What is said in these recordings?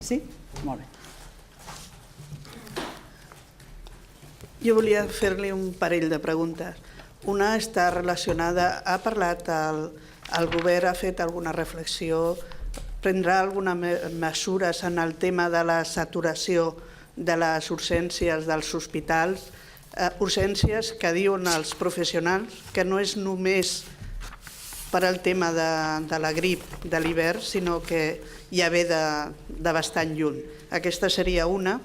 Sí? Molt bé. Jo volia fer-li un parell de preguntes. Una està relacionada, ha parlat, el govern ha fet alguna reflexió, prendrà algunes mesures en el tema de la saturació de les urgències dels hospitals, urgències que diuen els professionals que no és només per al tema de la grip de l'hivern, sinó que ja ve de bastant lluny. Aquesta seria una.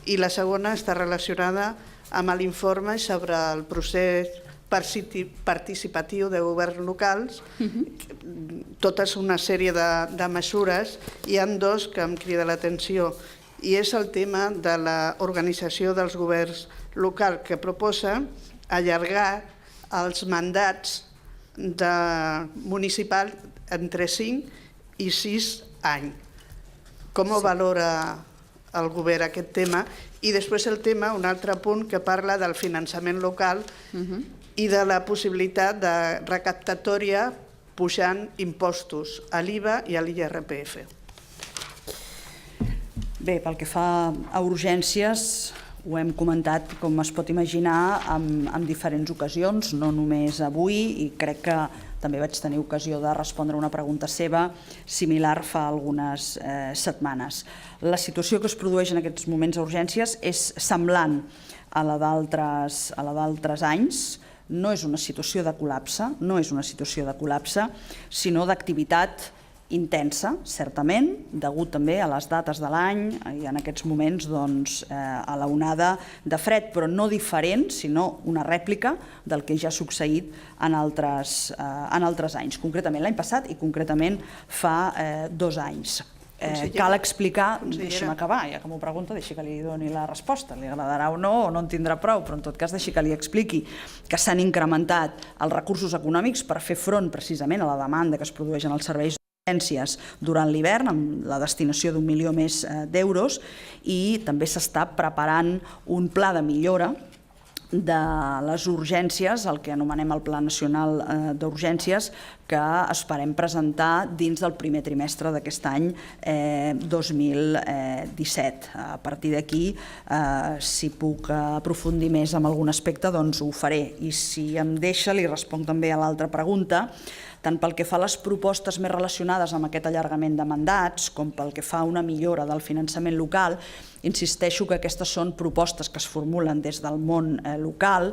I la segona està relacionada amb l'informe sobre el procés participatiu de governs locals, totes una sèrie de mesures. Hi ha dos que em crida l'atenció, i és el tema de l'organització dels governs locals, que proposa allargar els mandats municipals entre 5 i 6 anys. Com ho valora el govern aquest tema? I després el tema, un altre punt, que parla del finançament local i de la possibilitat de recaptatòria pujant impostos a l'IVA i a l'IRPF. Bé, pel que fa a urgències, ho hem comentat, com es pot imaginar, en diferents ocasions, no només avui, i crec que també vaig tenir ocasió de respondre una pregunta seva similar fa algunes setmanes. La situació que es produeix en aquests moments a urgències és semblant a la d'altres anys. No és una situació de col·lapse, sinó d'activitat intensa, certament, degut també a les dates de l'any i en aquests moments a l'onada de fred, però no diferent, sinó una rèplica del que ja ha succeït en altres anys, concretament l'any passat i concretament fa 2 anys. Cal explicar, deixi'm acabar, ja que m'ho pregunta, deixi que li doni la resposta, li agradarà o no en tindrà prou, però en tot cas deixi que li expliqui que s'han incrementat els recursos econòmics per fer front precisament a la demanda que es produeix en els serveis durant l'hivern, amb la destinació d'1 milió més d'euros, i també s'està preparant un pla de millora de les urgències, el que anomenem el Pla Nacional d'Urgències, que esperem presentar dins del primer trimestre d'aquest any 2017. A partir d'aquí, si puc aprofundir més en algun aspecte, doncs ho faré. I si em deixa, li responc també a l'altra pregunta, tant pel que fa a les propostes més relacionades amb aquest allargament de mandats, com pel que fa a una millora del finançament local. Insisteixo que aquestes són propostes que es formulen des del món local,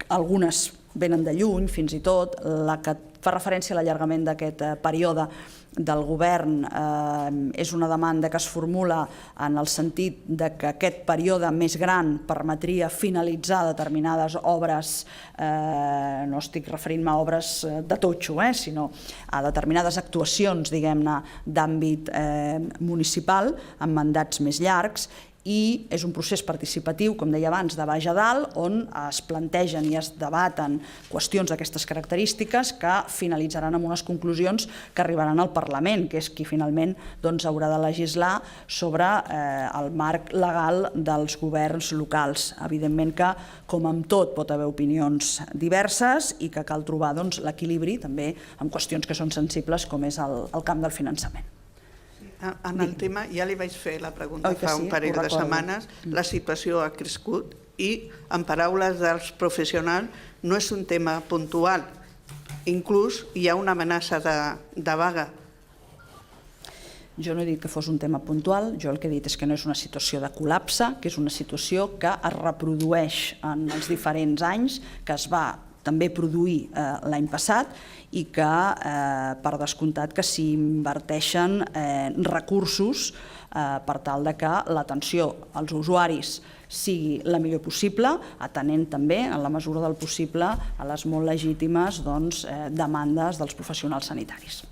algunes venen de lluny, fins i tot. La que fa referència a l'allargament d'aquest període del govern és una demanda que es formula en el sentit que aquest període més gran permetria finalitzar determinades obres, no estic referint-me a obres de totxo, sinó a determinades actuacions, diguem-ne, d'àmbit municipal, amb mandats més llargs, i és un procés participatiu, com deia abans, de baix a dalt, on es plantegen i es debaten qüestions d'aquestes característiques que finalitzaran amb unes conclusions que arribaran al Parlament, que és qui finalment haurà de legislar sobre el marc legal dels governs locals. Evidentment que, com amb tot, pot haver opinions diverses i que cal trobar l'equilibri també en qüestions que són sensibles, com és el camp del finançament. En el tema, ja li vaig fer la pregunta fa un parell de setmanes, la situació ha crescut i, en paraules dels professionals, no és un tema puntual. Inclús hi ha una amenaça de vaga. Jo no he dit que fos un tema puntual, jo el que he dit és que no és una situació de col·lapse, que és una situació que es reprodueix en els diferents anys, que es va també produir l'any passat i que, per descomptat, que s'hi inverteixen recursos per tal que l'atenció als usuaris sigui la millor possible, atenent també, en la mesura del possible, a les molt legítimes demandes dels professionals sanitaris.